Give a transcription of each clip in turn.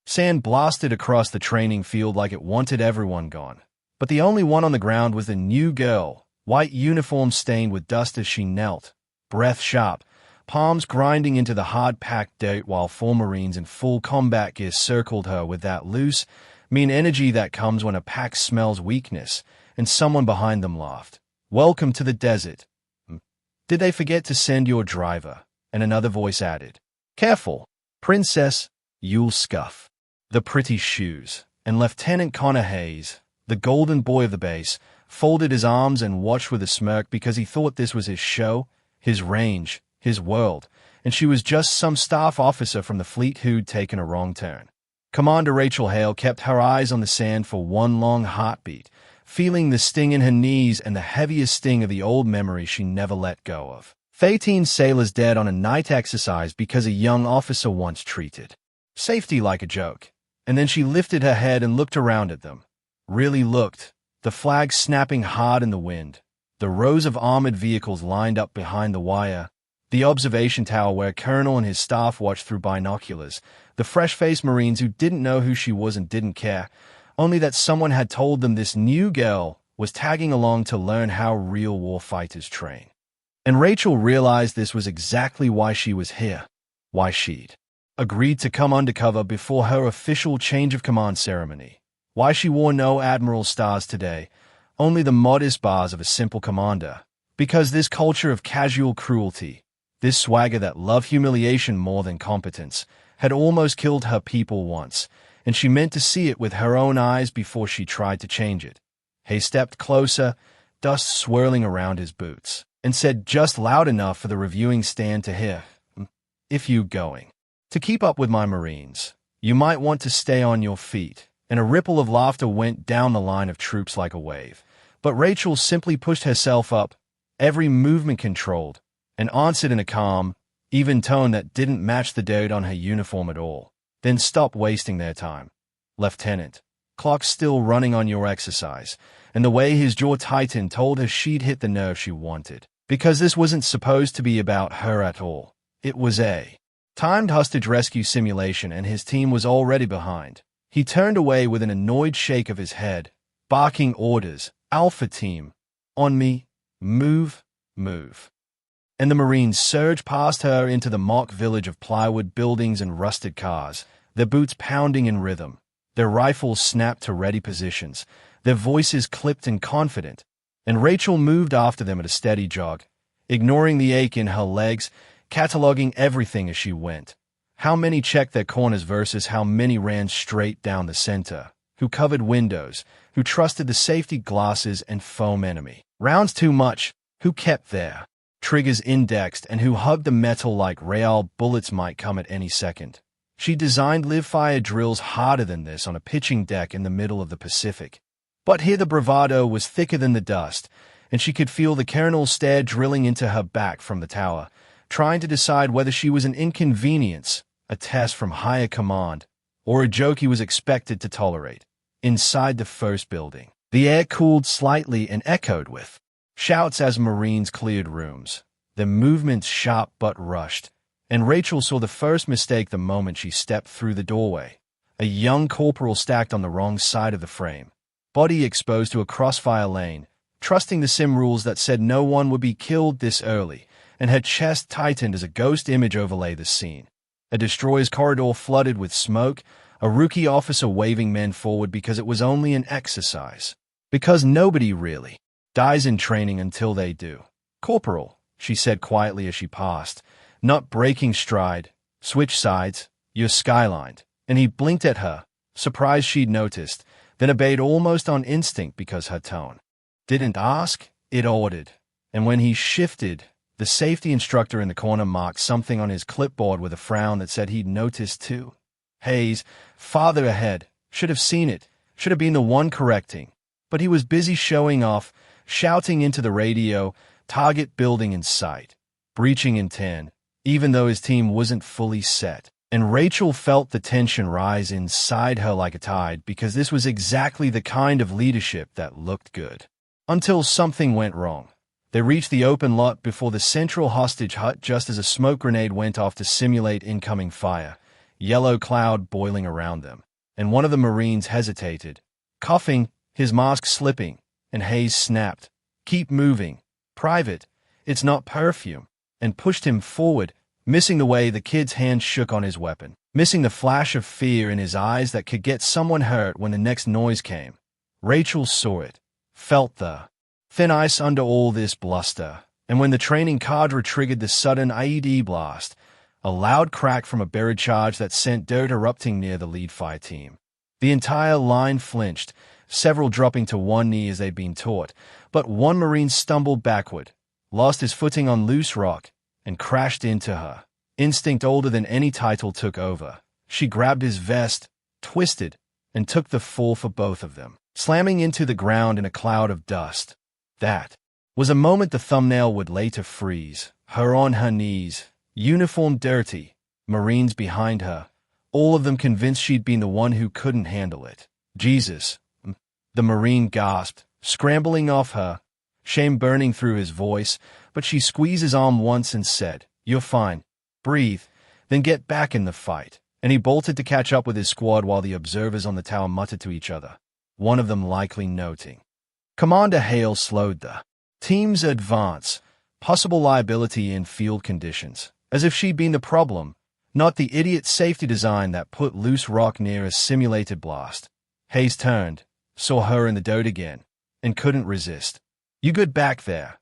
Sand blasted across the training field like it wanted everyone gone. But the only one on the ground was the new girl, white uniform stained with dust as she knelt, breath sharp, palms grinding into the hard-packed dirt while 4 Marines in full combat gear circled her with that loose, mean energy that comes when a pack smells weakness, and someone behind them laughed. "Welcome to the desert. Did they forget to send your driver?" And another voice added, "Careful, Princess, you'll scuff." The pretty shoes, and Lieutenant Connor Hayes, the golden boy of the base, folded his arms and watched with a smirk because he thought this was his show, his range, his world, and she was just some staff officer from the fleet who'd taken a wrong turn. Commander Rachel Hale kept her eyes on the sand for one long heartbeat, feeling the sting in her knees and the heaviest sting of the old memory she never let go of. 18 sailors dead on a night exercise because a young officer once treated safety like a joke. And then she lifted her head and looked around at them. Really looked, the flag snapping hard in the wind, the rows of armored vehicles lined up behind the wire, the observation tower where Colonel and his staff watched through binoculars, the fresh-faced Marines who didn't know who she was and didn't care, only that someone had told them this new girl was tagging along to learn how real war fighters train. And Rachel realized this was exactly why she was here, why she'd agreed to come undercover before her official change of command ceremony, why she wore no Admiral stars today, only the modest bars of a simple commander, because this culture of casual cruelty, this swagger that loved humiliation more than competence, had almost killed her people once, and she meant to see it with her own eyes before she tried to change it. Hay stepped closer, dust swirling around his boots, and said just loud enough for the reviewing stand to hear, "If you going to keep up with my Marines, you might want to stay on your feet," and a ripple of laughter went down the line of troops like a wave. But Rachel simply pushed herself up, every movement controlled, and answered in a calm, even tone that didn't match the dirt on her uniform at all. "Then stop wasting their time. Lieutenant, clock's still running on your exercise," and the way his jaw tightened told her she'd hit the nerve she wanted, because this wasn't supposed to be about her at all. It was a timed hostage rescue simulation, and his team was already behind. He turned away with an annoyed shake of his head, barking orders, "Alpha Team, on me, move, move." And the Marines surged past her into the mock village of plywood buildings and rusted cars, their boots pounding in rhythm, their rifles snapped to ready positions, their voices clipped and confident, and Rachel moved after them at a steady jog, ignoring the ache in her legs, cataloging everything as she went. How many checked their corners versus how many ran straight down the center, who covered windows, who trusted the safety glasses and foam enemy. Rounds too much, who kept their triggers indexed, and who hugged the metal like real bullets might come at any second. She designed live-fire drills harder than this on a pitching deck in the middle of the Pacific. But here the bravado was thicker than the dust, and she could feel the Colonel's stare drilling into her back from the tower, trying to decide whether she was an inconvenience, a test from higher command, or a joke he was expected to tolerate. Inside the first building, the air cooled slightly and echoed with shouts as Marines cleared rooms, their movements sharp but rushed, and Rachel saw the first mistake the moment she stepped through the doorway. A young corporal stacked on the wrong side of the frame, body exposed to a crossfire lane, trusting the sim rules that said no one would be killed this early, and her chest tightened as a ghost image overlay the scene. A destroyer's corridor flooded with smoke, a rookie officer waving men forward because it was only an exercise. Because nobody really dies in training until they do. "Corporal," she said quietly as she passed, not breaking stride, "switch sides, you're skylined." And he blinked at her, surprised she'd noticed, then obeyed almost on instinct because her tone didn't ask, it ordered. And when he shifted, the safety instructor in the corner marked something on his clipboard with a frown that said he'd noticed too. Hayes, farther ahead, should have seen it, should have been the one correcting. But he was busy showing off, shouting into the radio, target building in sight, breaching in 10, even though his team wasn't fully set. And Rachel felt the tension rise inside her like a tide because this was exactly the kind of leadership that looked good. Until something went wrong. They reached the open lot before the central hostage hut just as a smoke grenade went off to simulate incoming fire, yellow cloud boiling around them, and one of the Marines hesitated, coughing, his mask slipping, and Hayes snapped, "Keep moving, Private, it's not perfume," and pushed him forward, missing the way the kid's hand shook on his weapon, missing the flash of fear in his eyes that could get someone hurt when the next noise came. Rachel saw it, felt the thin ice under all this bluster, and when the training cadre triggered the sudden IED blast, a loud crack from a buried charge that sent dirt erupting near the lead fire team. The entire line flinched, several dropping to one knee as they'd been taught, but one Marine stumbled backward, lost his footing on loose rock, and crashed into her. Instinct older than any title took over. She grabbed his vest, twisted, and took the fall for both of them, slamming into the ground in a cloud of dust. That was a moment the thumbnail would later freeze. Her on her knees, uniform dirty, Marines behind her, all of them convinced she'd been the one who couldn't handle it. "Jesus," the Marine gasped, scrambling off her, shame burning through his voice, but she squeezed his arm once and said, "You're fine. Breathe, then get back in the fight." And he bolted to catch up with his squad while the observers on the tower muttered to each other, one of them likely noting. Commander Hale slowed the team's advance, possible liability in field conditions, as if she'd been the problem, not the idiot safety design that put loose rock near a simulated blast. Hayes turned, saw her in the dirt again, and couldn't resist. "You good back there?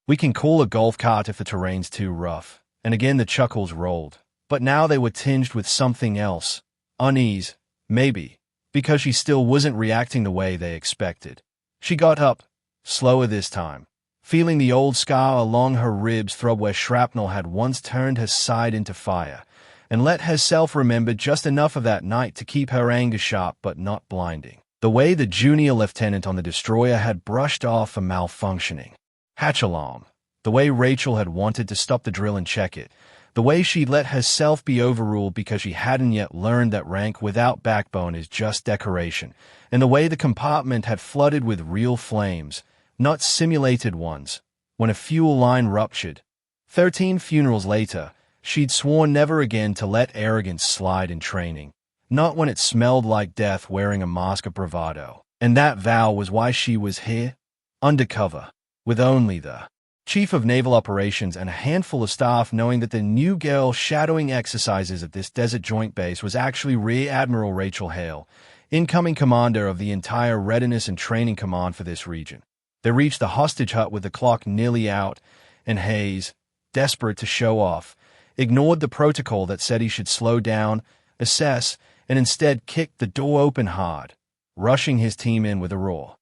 We can call a golf cart if the terrain's too rough." And again the chuckles rolled, but now they were tinged with something else. Unease, maybe, because she still wasn't reacting the way they expected. She got up, slower this time, feeling the old scar along her ribs throb where shrapnel had once turned her side into fire, and let herself remember just enough of that night to keep her anger sharp but not blinding. The way the junior lieutenant on the destroyer had brushed off a malfunctioning hatch alarm, the way Rachel had wanted to stop the drill and check it, the way she'd let herself be overruled because she hadn't yet learned that rank without backbone is just decoration, and the way the compartment had flooded with real flames, not simulated ones, when a fuel line ruptured. 13 funerals later, she'd sworn never again to let arrogance slide in training, not when it smelled like death wearing a mask of bravado. And that vow was why she was here, undercover, with only the Chief of Naval Operations and a handful of staff knowing that the new girl shadowing exercises at this desert joint base was actually Rear Admiral Rachel Hale, incoming commander of the entire Readiness and Training Command for this region. They reached the hostage hut with the clock nearly out, and Hayes, desperate to show off, ignored the protocol that said he should slow down, assess, and instead kicked the door open hard, rushing his team in with a roar.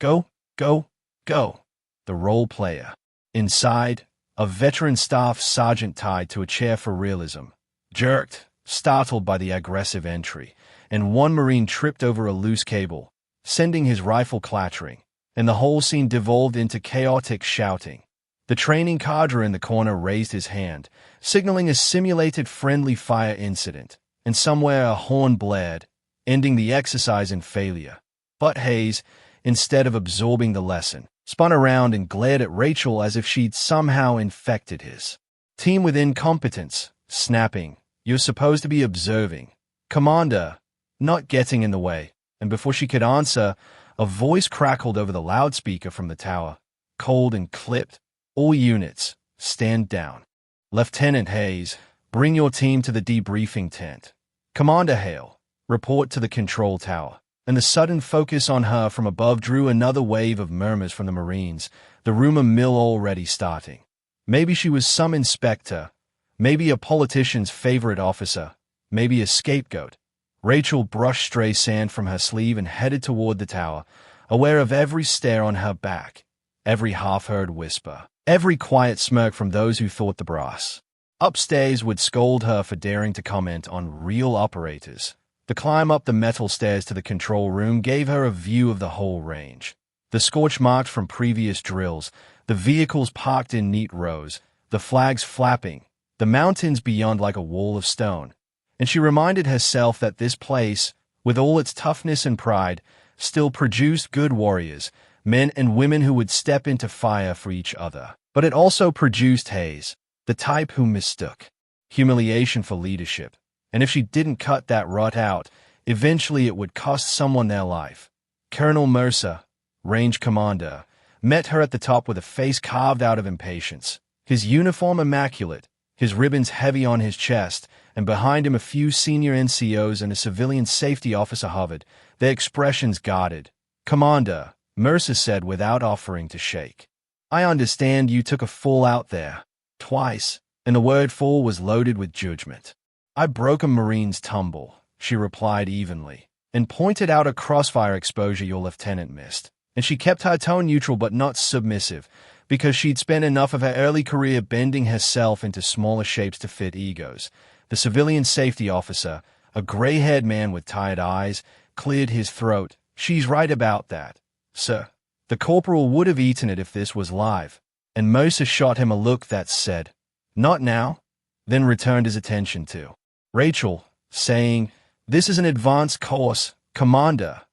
"Go, go, go!" The role player. Inside, a veteran staff sergeant tied to a chair for realism, jerked, startled by the aggressive entry, and one Marine tripped over a loose cable, sending his rifle clattering, and the whole scene devolved into chaotic shouting. The training cadre in the corner raised his hand, signaling a simulated friendly fire incident, and somewhere a horn blared, ending the exercise in failure. But Hayes, instead of absorbing the lesson, spun around and glared at Rachel as if she'd somehow infected his team with incompetence, snapping, "You're supposed to be observing, Commander," not getting in the way. And before she could answer, a voice crackled over the loudspeaker from the tower, cold and clipped. "All units, stand down. Lieutenant Hayes, bring your team to the debriefing tent. Commander Hale, report to the control tower." And the sudden focus on her from above drew another wave of murmurs from the Marines, the rumor mill already starting. Maybe she was some inspector, maybe a politician's favorite officer, maybe a scapegoat. Rachel brushed stray sand from her sleeve and headed toward the tower, aware of every stare on her back, every half-heard whisper, every quiet smirk from those who thought the brass upstairs would scold her for daring to comment on real operators. The climb up the metal stairs to the control room gave her a view of the whole range. The scorch marks from previous drills, the vehicles parked in neat rows, the flags flapping, the mountains beyond like a wall of stone. And she reminded herself that this place, with all its toughness and pride, still produced good warriors, men and women who would step into fire for each other. But it also produced Hayes, the type who mistook humiliation for leadership, And if she didn't cut that rut out, eventually it would cost someone their life. Colonel Mercer, range commander, met her at the top with a face carved out of impatience. His uniform immaculate, his ribbons heavy on his chest, and behind him a few senior NCOs and a civilian safety officer hovered, their expressions guarded. "Commander," Mercer said without offering to shake. "I understand you took a fall out there. Twice." And the word fall was loaded with judgment. "I broke a Marine's tumble," she replied evenly, and pointed out a crossfire exposure your lieutenant missed. And she kept her tone neutral but not submissive, because she'd spent enough of her early career bending herself into smaller shapes to fit egos. The civilian safety officer, a gray-haired man with tired eyes, cleared his throat. "She's right about that, sir. The corporal would have eaten it if this was live." And Mercer shot him a look that said, "Not now," then returned his attention to Rachel, saying, "This is an advanced course, Commander.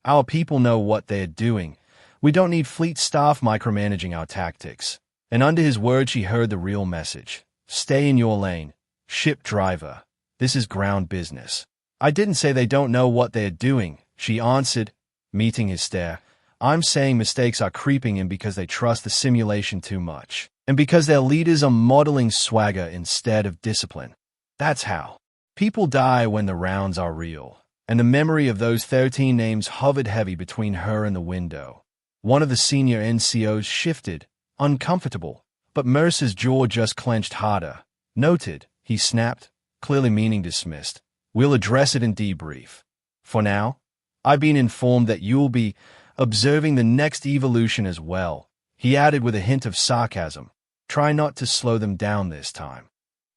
Our people know what they're doing. We don't need fleet staff micromanaging our tactics." And under his words she heard the real message. "Stay in your lane, ship driver. This is ground business." "I didn't say they don't know what they're doing," she answered, meeting his stare. "I'm saying mistakes are creeping in because they trust the simulation too much, and because their leaders are modeling swagger instead of discipline. That's how. People die when the rounds are real." And the memory of those 13 names hovered heavy between her and the window. One of the senior NCOs shifted, uncomfortable, but Mercer's jaw just clenched harder. "Noted," he snapped, clearly meaning dismissed. "We'll address it in debrief. For now, I've been informed that you'll be observing the next evolution as well," he added with a hint of sarcasm. "Try not to slow them down this time."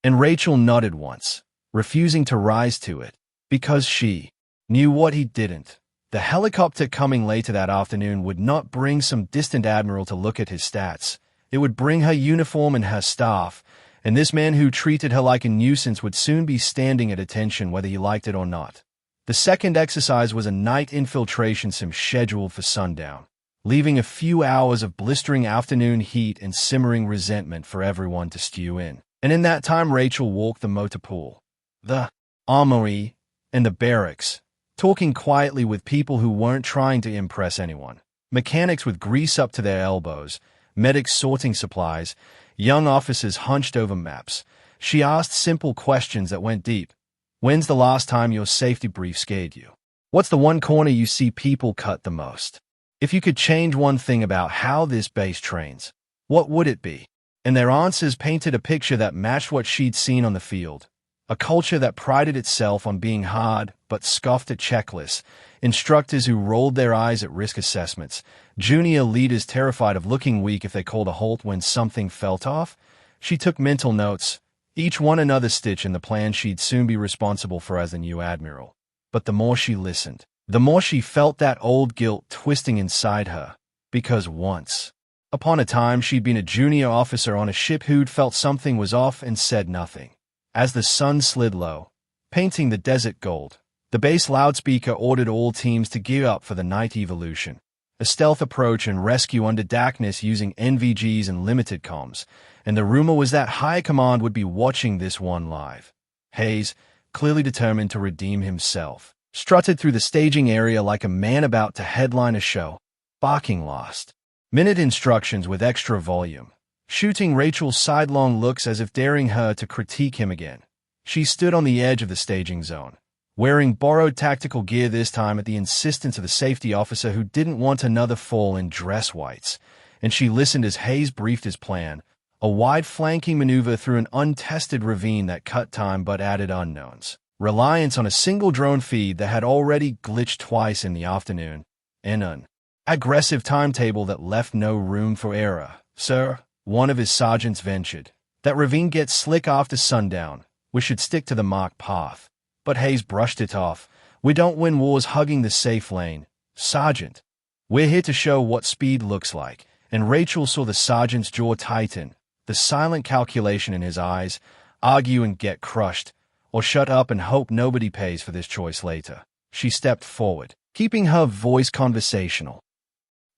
And Rachel nodded once, refusing to rise to it, because she knew what he didn't. The helicopter coming later that afternoon would not bring some distant admiral to look at his stats. It would bring her uniform and her staff, and this man who treated her like a nuisance would soon be standing at attention whether he liked it or not. The second exercise was a night infiltration sim scheduled for sundown, leaving a few hours of blistering afternoon heat and simmering resentment for everyone to stew in. And in that time Rachel walked the motor pool, the armory, and the barracks, talking quietly with people who weren't trying to impress anyone. Mechanics with grease up to their elbows, medics sorting supplies, young officers hunched over maps. She asked simple questions that went deep. "When's the last time your safety brief scared you? What's the one corner you see people cut the most? If you could change one thing about how this base trains, what would it be?" And their answers painted a picture that matched what she'd seen on the field. A culture that prided itself on being hard but scoffed at checklists, instructors who rolled their eyes at risk assessments, junior leaders terrified of looking weak if they called a halt when something felt off. She took mental notes, each one another stitch in the plan she'd soon be responsible for as the new admiral. But the more she listened, the more she felt that old guilt twisting inside her, because once upon a time she'd been a junior officer on a ship who'd felt something was off and said nothing. As the sun slid low, painting the desert gold, the base loudspeaker ordered all teams to gear up for the night evolution, a stealth approach and rescue under darkness using NVGs and limited comms, and the rumor was that High Command would be watching this one live. Hayes, clearly determined to redeem himself, strutted through the staging area like a man about to headline a show, barking lost minute instructions with extra volume, shooting Rachel sidelong looks as if daring her to critique him again. She stood on the edge of the staging zone, wearing borrowed tactical gear this time at the insistence of the safety officer who didn't want another fall in dress whites, and she listened as Hayes briefed his plan, a wide flanking maneuver through an untested ravine that cut time but added unknowns, reliance on a single drone feed that had already glitched twice in the afternoon, and an aggressive timetable that left no room for error. "Sir," one of his sergeants ventured, "that ravine gets slick after sundown. We should stick to the marked path." But Hayes brushed it off. "We don't win wars hugging the safe lane, Sergeant. We're here to show what speed looks like." And Rachel saw the sergeant's jaw tighten, the silent calculation in his eyes, argue and get crushed, or shut up and hope nobody pays for this choice later. She stepped forward, keeping her voice conversational.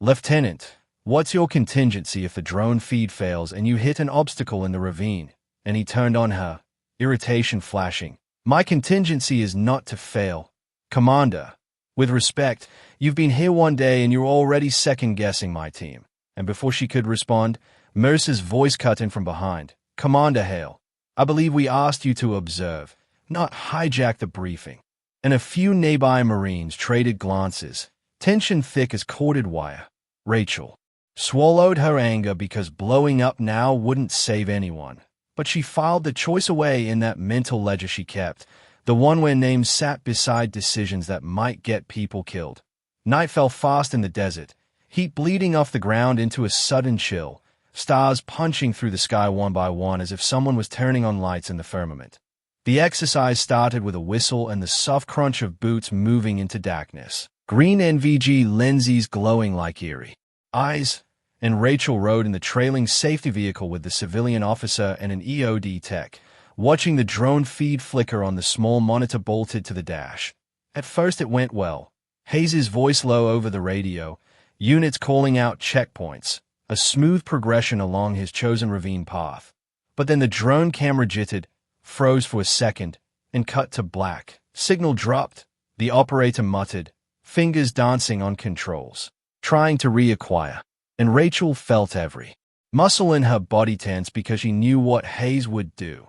"Lieutenant, what's your contingency if the drone feed fails and you hit an obstacle in the ravine?" And he turned on her, irritation flashing. My contingency is not to fail. Commander, with respect, you've been here one day and you're already second-guessing my team. And before she could respond, Mercer's voice cut in from behind. Commander Hale, I believe we asked you to observe, not hijack the briefing. And a few nearby Marines traded glances, tension thick as corded wire. Rachel swallowed her anger because blowing up now wouldn't save anyone. But she filed the choice away in that mental ledger she kept, the one where names sat beside decisions that might get people killed. Night fell fast in the desert, heat bleeding off the ground into a sudden chill, stars punching through the sky one by one as if someone was turning on lights in the firmament. The exercise started with a whistle and the soft crunch of boots moving into darkness. Green NVG lenses glowing like eerie eyes, and Rachel rode in the trailing safety vehicle with the civilian officer and an EOD tech, watching the drone feed flicker on the small monitor bolted to the dash. At first it went well. Hayes' voice low over the radio, units calling out checkpoints, a smooth progression along his chosen ravine path. But then the drone camera jittered, froze for a second, and cut to black. Signal dropped. The operator muttered, fingers dancing on controls, trying to reacquire. And Rachel felt every muscle in her body tense because she knew what Hayes would do.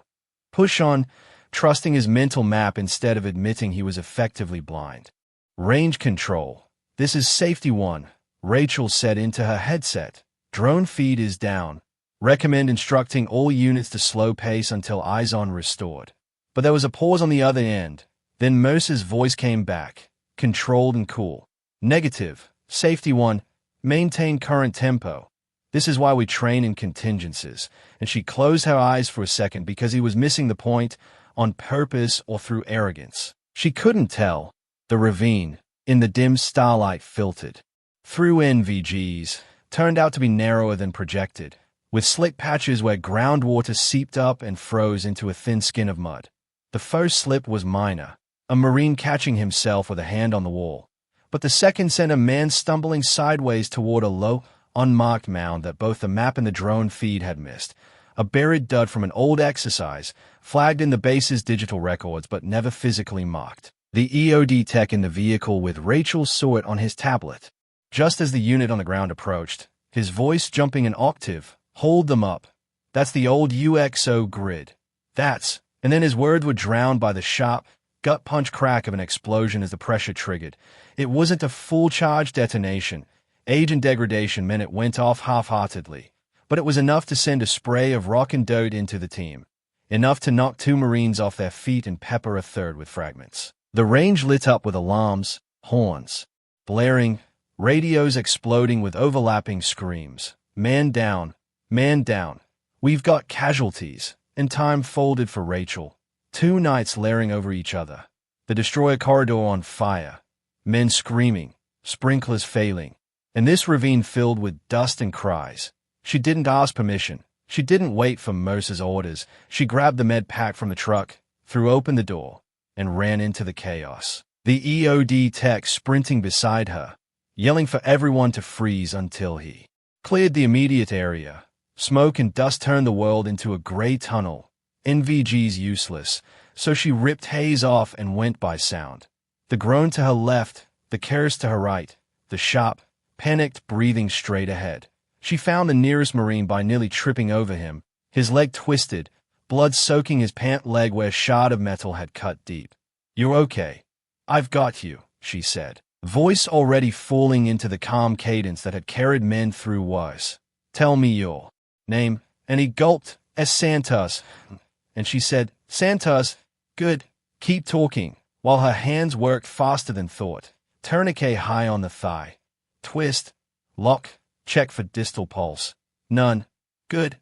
Push on, trusting his mental map instead of admitting he was effectively blind. Range control. This is safety 1, Rachel said into her headset. Drone feed is down. Recommend instructing all units to slow pace until eyes on restored. But there was a pause on the other end. Then Mercer's voice came back, controlled and cool. Negative. Safety 1. Maintain current tempo. This is why we train in contingencies. And she closed her eyes for a second because he was missing the point, on purpose or through arrogance. She couldn't tell. The ravine, in the dim starlight, filtered through NVGs, turned out to be narrower than projected, with slick patches where groundwater seeped up and froze into a thin skin of mud. The first slip was minor, a Marine catching himself with a hand on the wall. But the second sent a man stumbling sideways toward a low, unmarked mound that both the map and the drone feed had missed, a buried dud from an old exercise, flagged in the base's digital records but never physically marked. The EOD tech in the vehicle with Rachel saw it on his tablet. Just as the unit on the ground approached, his voice jumping an octave, hold them up. That's the old UXO grid. That's, and then his words were drowned by the sharp, gut punch crack of an explosion as the pressure triggered. It wasn't a full charge detonation. Age and degradation meant it went off half-heartedly. But it was enough to send a spray of rock and dirt into the team. Enough to knock 2 Marines off their feet and pepper a third with fragments. The range lit up with alarms, horns, blaring, radios exploding with overlapping screams. Man down, man down. We've got casualties. And time folded for Rachel. 2 knights layering over each other. The destroyer corridor on fire. Men screaming, sprinklers failing. And this ravine filled with dust and cries. She didn't ask permission. She didn't wait for Mercer's orders. She grabbed the med pack from the truck, threw open the door, and ran into the chaos. The EOD tech sprinting beside her, yelling for everyone to freeze until he cleared the immediate area. Smoke and dust turned the world into a gray tunnel. NVG's useless, so she ripped Hayes off and went by sound. The groan to her left, the curse to her right, the sharp, panicked breathing straight ahead. She found the nearest Marine by nearly tripping over him, his leg twisted, blood soaking his pant leg where a shard of metal had cut deep. You're okay. I've got you, she said, voice already falling into the calm cadence that had carried men through worse. Tell me your name. And he gulped, Santos. And she said, Santos, good, keep talking, while her hands worked faster than thought. Tourniquet high on the thigh. Twist, lock, check for distal pulse. None. Good.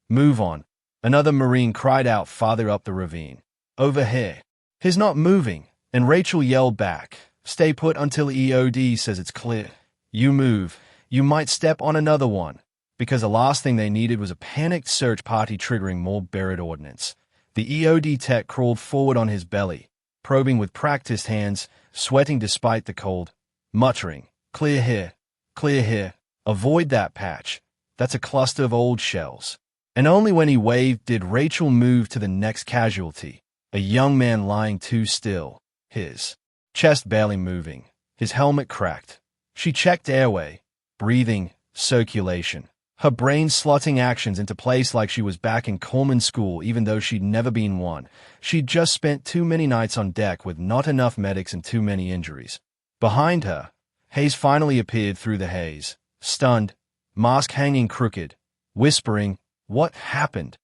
Move on. Another Marine cried out farther up the ravine. Over here. He's not moving. And Rachel yelled back, stay put until EOD says it's clear. You move. You might step on another one. Because the last thing they needed was a panicked search party triggering more buried ordnance. The EOD tech crawled forward on his belly, probing with practiced hands, sweating despite the cold, muttering, clear here, avoid that patch. That's a cluster of old shells. And only when he waved did Rachel move to the next casualty, a A young man lying too still, his chest barely moving, his helmet cracked. She checked airway, breathing, circulation. Her brain slotting actions into place like she was back in Coleman School even though she'd never been one. She'd just spent too many nights on deck with not enough medics and too many injuries. Behind her, Hayes finally appeared through the haze, stunned, mask hanging crooked, whispering, "What happened?"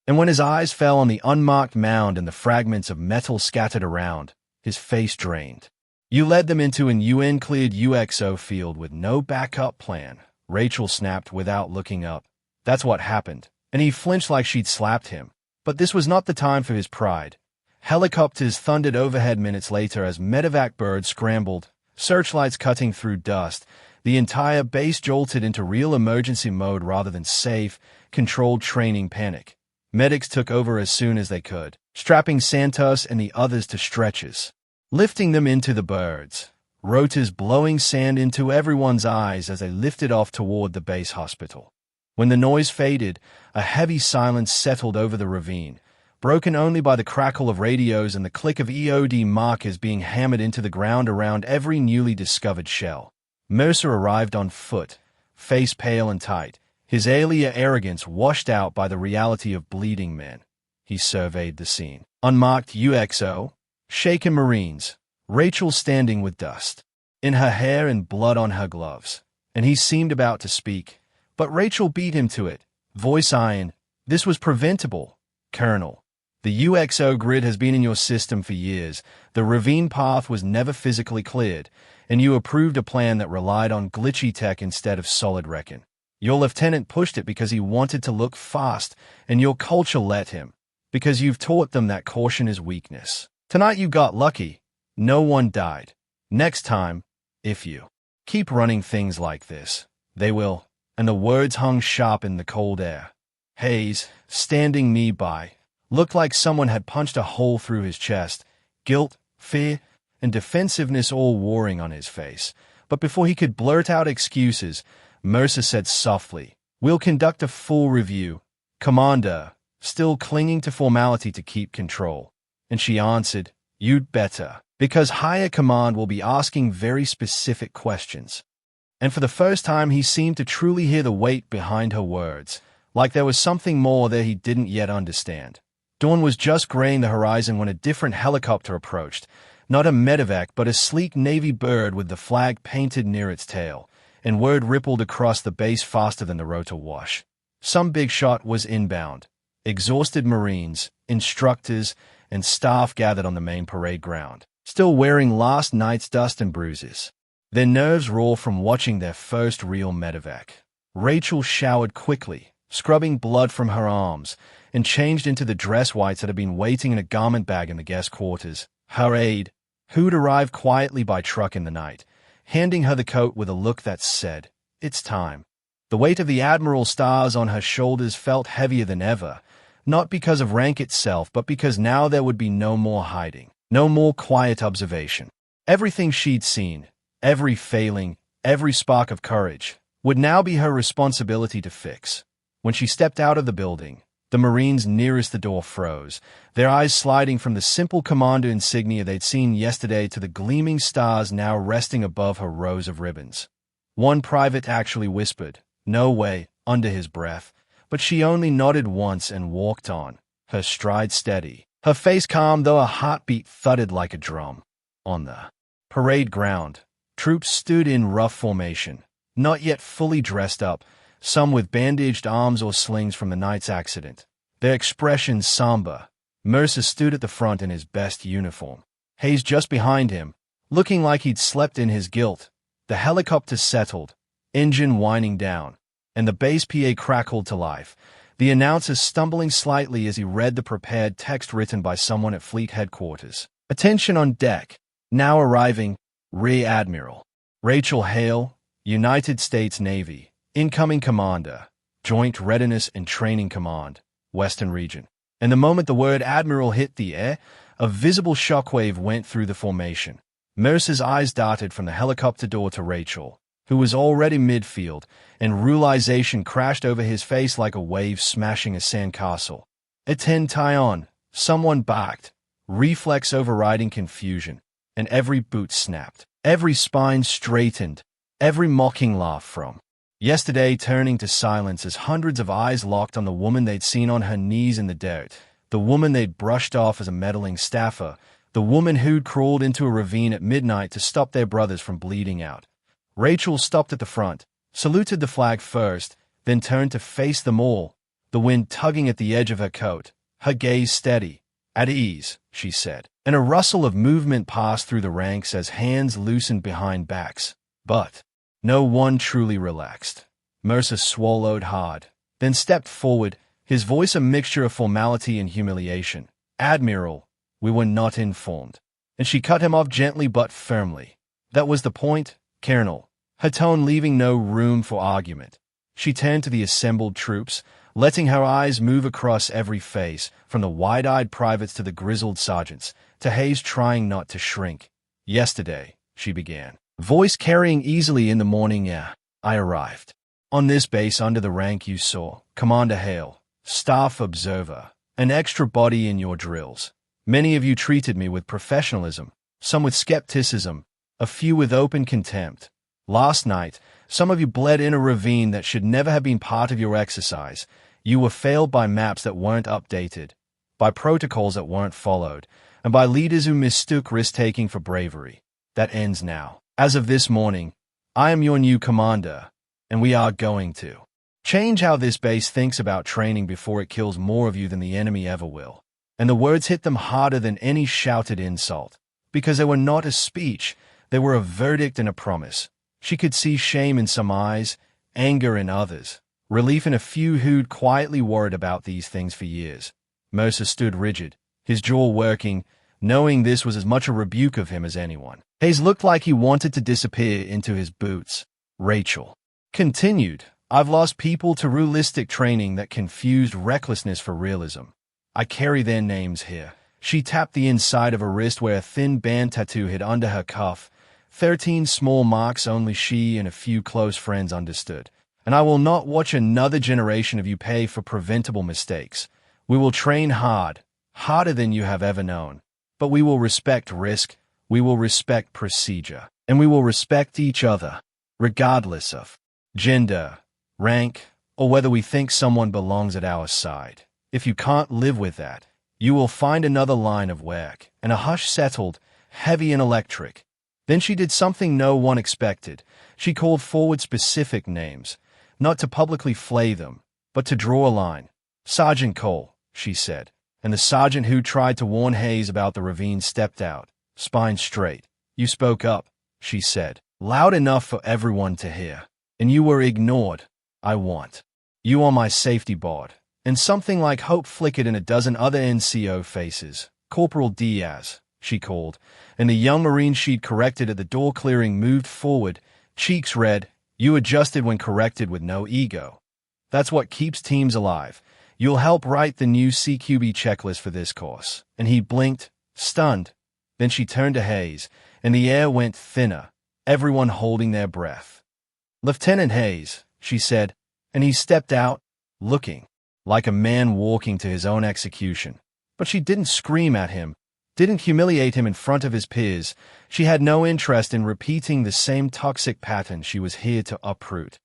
And when his eyes fell on the unmarked mound and the fragments of metal scattered around, his face drained. "You led them into an UN-cleared UXO field with no backup plan," Rachel snapped without looking up. "That's what happened." And he flinched like she'd slapped him. But this was not the time for his pride. Helicopters thundered overhead minutes later as medevac birds scrambled, searchlights cutting through dust. The entire base jolted into real emergency mode rather than safe, controlled training panic. Medics took over as soon as they could, strapping Santos and the others to stretchers, lifting them into the birds, rotors blowing sand into everyone's eyes as they lifted off toward the base hospital. When the noise faded, a heavy silence settled over the ravine, broken only by the crackle of radios and the click of EOD markers being hammered into the ground around every newly discovered shell. Mercer arrived on foot, face pale and tight, his alien arrogance washed out by the reality of bleeding men. He surveyed the scene. Unmarked UXO, shaken Marines, Rachel standing with dust in her hair and blood on her gloves. And he seemed about to speak, but Rachel beat him to it, voice iron. "This was preventable, Colonel. The UXO grid has been in your system for years. The ravine path was never physically cleared, and you approved a plan that relied on glitchy tech instead of solid recon. Your lieutenant pushed it because he wanted to look fast, and your culture let him, because you've taught them that caution is weakness. Tonight you got lucky. No one died. Next time, if you keep running things like this, they will." And the words hung sharp in the cold air. Hayes, standing nearby, looked like someone had punched a hole through his chest, guilt, fear, and defensiveness all warring on his face. But before he could blurt out excuses, Mercer said softly, "We'll conduct a full review, Commander," still clinging to formality to keep control. And she answered, "You'd better, because higher command will be asking very specific questions." And for the first time he seemed to truly hear the weight behind her words, like there was something more there he didn't yet understand. Dawn was just graying the horizon when a different helicopter approached, not a medevac but a sleek navy bird with the flag painted near its tail, and word rippled across the base faster than the rotor wash. Some big shot was inbound. Exhausted Marines, instructors, and staff gathered on the main parade ground, still wearing last night's dust and bruises. Their nerves raw from watching their first real medevac. Rachel showered quickly, scrubbing blood from her arms, and changed into the dress whites that had been waiting in a garment bag in the guest quarters. Her aide, who'd arrived quietly by truck in the night, handing her the coat with a look that said, "It's time." The weight of the Admiral stars on her shoulders felt heavier than ever, not because of rank itself, but because now there would be no more hiding, no more quiet observation. Everything she'd seen, every failing, every spark of courage, would now be her responsibility to fix. When she stepped out of the building, the Marines nearest the door froze, their eyes sliding from the simple commander insignia they'd seen yesterday to the gleaming stars now resting above her rows of ribbons. One private actually whispered, "No way," under his breath, but she only nodded once and walked on, her stride steady, her face calm though a heartbeat thudded like a drum. On the parade ground, troops stood in rough formation, not yet fully dressed up, some with bandaged arms or slings from the night's accident, their expressions somber. Mercer stood at the front in his best uniform, Hayes just behind him, looking like he'd slept in his guilt. The helicopter settled, engine whining down, and the base PA crackled to life, the announcer stumbling slightly as he read the prepared text written by someone at Fleet Headquarters. "Attention on deck. Now arriving, Rear Admiral Rachel Hale, United States Navy. Incoming Commander, Joint Readiness and Training Command, Western Region." And the moment the word Admiral hit the air, a visible shockwave went through the formation. Mercer's eyes darted from the helicopter door to Rachel, who was already midfield, and realization crashed over his face like a wave smashing a sandcastle. "Attend Tyon," someone barked. reflex overriding confusion, and every boot snapped, every spine straightened, every mocking laugh from yesterday turning to silence as hundreds of eyes locked on the woman they'd seen on her knees in the dirt, the woman they'd brushed off as a meddling staffer, the woman who'd crawled into a ravine at midnight to stop their brothers from bleeding out. Rachel stopped at the front, saluted the flag first, then turned to face them all, the wind tugging at the edge of her coat, her gaze steady. "At ease," she said, and a rustle of movement passed through the ranks as hands loosened behind backs. But no one truly relaxed. Mercer swallowed hard, then stepped forward, his voice a mixture of formality and humiliation. "Admiral, we were not informed." And she cut him off gently but firmly. "That was the point, Colonel," her tone leaving no room for argument. She turned to the assembled troops, letting her eyes move across every face, from the wide-eyed privates to the grizzled sergeants, to Hayes trying not to shrink. "Yesterday," she began, voice carrying easily in the morning air, "I arrived on this base under the rank you saw, Commander Hale, staff observer, an extra body in your drills. Many of you treated me with professionalism, some with skepticism, a few with open contempt. Last night, some of you bled in a ravine that should never have been part of your exercise. You were failed by maps that weren't updated, by protocols that weren't followed, and by leaders who mistook risk-taking for bravery. That ends now. As of this morning, I am your new commander, and we are going to change how this base thinks about training before it kills more of you than the enemy ever will." And the words hit them harder than any shouted insult, because they were not a speech, they were a verdict and a promise. She could see shame in some eyes, anger in others, relief in a few who'd quietly worried about these things for years. Mercer stood rigid, his jaw working, knowing this was as much a rebuke of him as anyone. Hayes looked like he wanted to disappear into his boots. Rachel continued, "I've lost people to realistic training that confused recklessness for realism. I carry their names here." She tapped the inside of her wrist where a thin band tattoo hid under her cuff. 13 small marks only she and a few close friends understood. "And I will not watch another generation of you pay for preventable mistakes. We will train hard, harder than you have ever known. But we will respect risk, we will respect procedure, and we will respect each other, regardless of gender, rank, or whether we think someone belongs at our side. If you can't live with that, you will find another line of work." And a hush settled, heavy and electric. Then she did something no one expected. She called forward specific names, not to publicly flay them, but to draw a line. "Sergeant Cole," she said, and the sergeant who tried to warn Hayes about the ravine stepped out, spine straight. "You spoke up," she said, loud enough for everyone to hear, "and you were ignored. I want you on my safety board." And something like hope flickered in a dozen other NCO faces. "Corporal Diaz," she called, and the young Marine she'd corrected at the door clearing moved forward, cheeks red. "You adjusted when corrected with no ego. That's what keeps teams alive. You'll help write the new CQB checklist for this course." And he blinked, stunned. Then she turned to Hayes, and the air went thinner, everyone holding their breath. "Lieutenant Hayes," she said, and he stepped out, looking like a man walking to his own execution. But she didn't scream at him, didn't humiliate him in front of his peers. She had no interest in repeating the same toxic pattern she was here to uproot.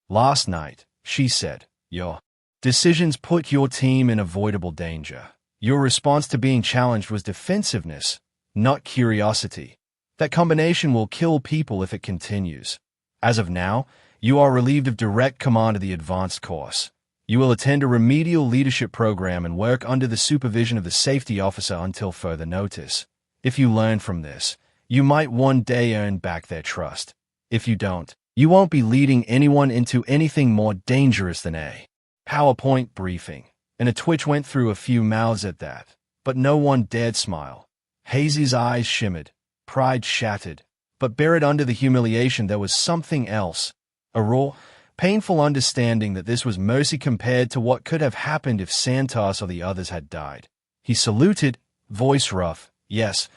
"Last night," she said, "your decisions put your team in avoidable danger. Your response to being challenged was defensiveness, not curiosity. That combination will kill people if it continues. As of now, you are relieved of direct command of the advanced course. You will attend a remedial leadership program and work under the supervision of the safety officer until further notice. If you learn from this, you might one day earn back their trust. If you don't, you won't be leading anyone into anything more dangerous than a PowerPoint briefing." And a twitch went through a few mouths at that, but no one dared smile. Hazy's eyes shimmered, pride shattered, but buried under the humiliation there was something else, a raw, painful understanding that this was mercy compared to what could have happened if Santos or the others had died. He saluted, voice rough, "Yes,"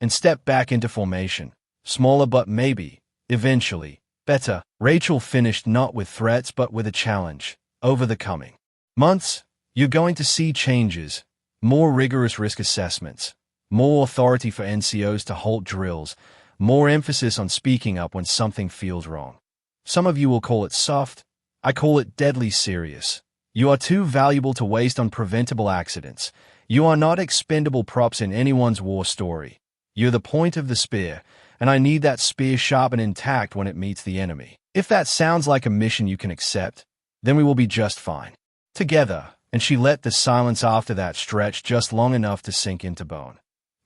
and stepped back into formation. Smaller but maybe, eventually, better. Rachel finished not with threats but with a challenge. Over the coming months, you're going to see changes, more rigorous risk assessments, more authority for NCOs to halt drills, more emphasis on speaking up when something feels wrong. Some of you will call it soft. I call it deadly serious. You are too valuable to waste on preventable accidents. You are not expendable props in anyone's war story. You're the point of the spear, and I need that spear sharp and intact when it meets the enemy. If that sounds like a mission you can accept, then we will be just fine. Together, and she let the silence after that stretch just long enough to sink into bone.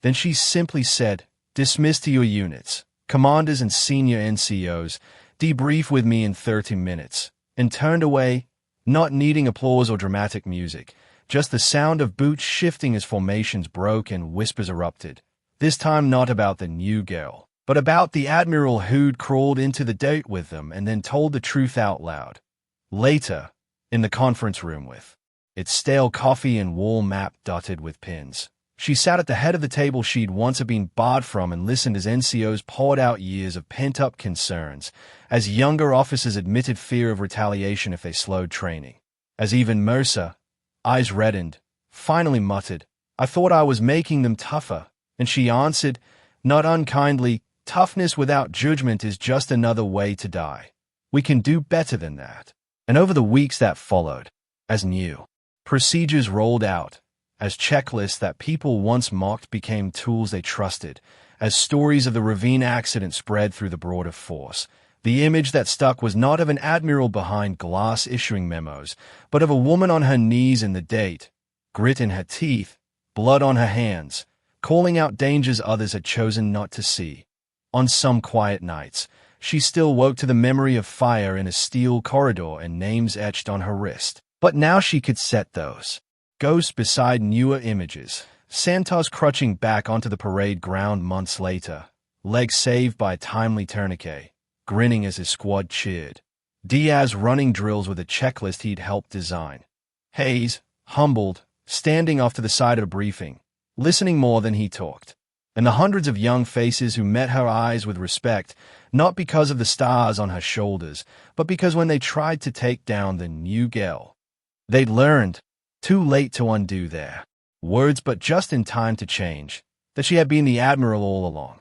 Then she simply said, "Dismiss to your units, commanders and senior NCOs, debrief with me in 30 minutes, and turned away, not needing applause or dramatic music, just the sound of boots shifting as formations broke and whispers erupted. This time not about the new girl, but about the Admiral who'd crawled into the date with them and then told the truth out loud. Later, in the conference room with its stale coffee and wall map dotted with pins, she sat at the head of the table she'd once been barred from and listened as NCOs poured out years of pent-up concerns, as younger officers admitted fear of retaliation if they slowed training. As even Mercer, eyes reddened, finally muttered, "I thought I was making them tougher," and she answered, not unkindly, "Toughness without judgment is just another way to die. We can do better than that." And over the weeks that followed, as new procedures rolled out, as checklists that people once mocked became tools they trusted, as stories of the ravine accident spread through the broader force, the image that stuck was not of an admiral behind glass issuing memos, but of a woman on her knees in the date, grit in her teeth, blood on her hands, calling out dangers others had chosen not to see. On some quiet nights, she still woke to the memory of fire in a steel corridor and names etched on her wrist. But now she could set those ghosts beside newer images. Santos crutching back onto the parade ground months later, legs saved by a timely tourniquet, grinning as his squad cheered. Diaz running drills with a checklist he'd helped design. Hayes, humbled, standing off to the side of a briefing, listening more than he talked. And the hundreds of young faces who met her eyes with respect, not because of the stars on her shoulders, but because when they tried to take down the new gal, they'd learned, too late to undo their words but just in time to change, that she had been the Admiral all along.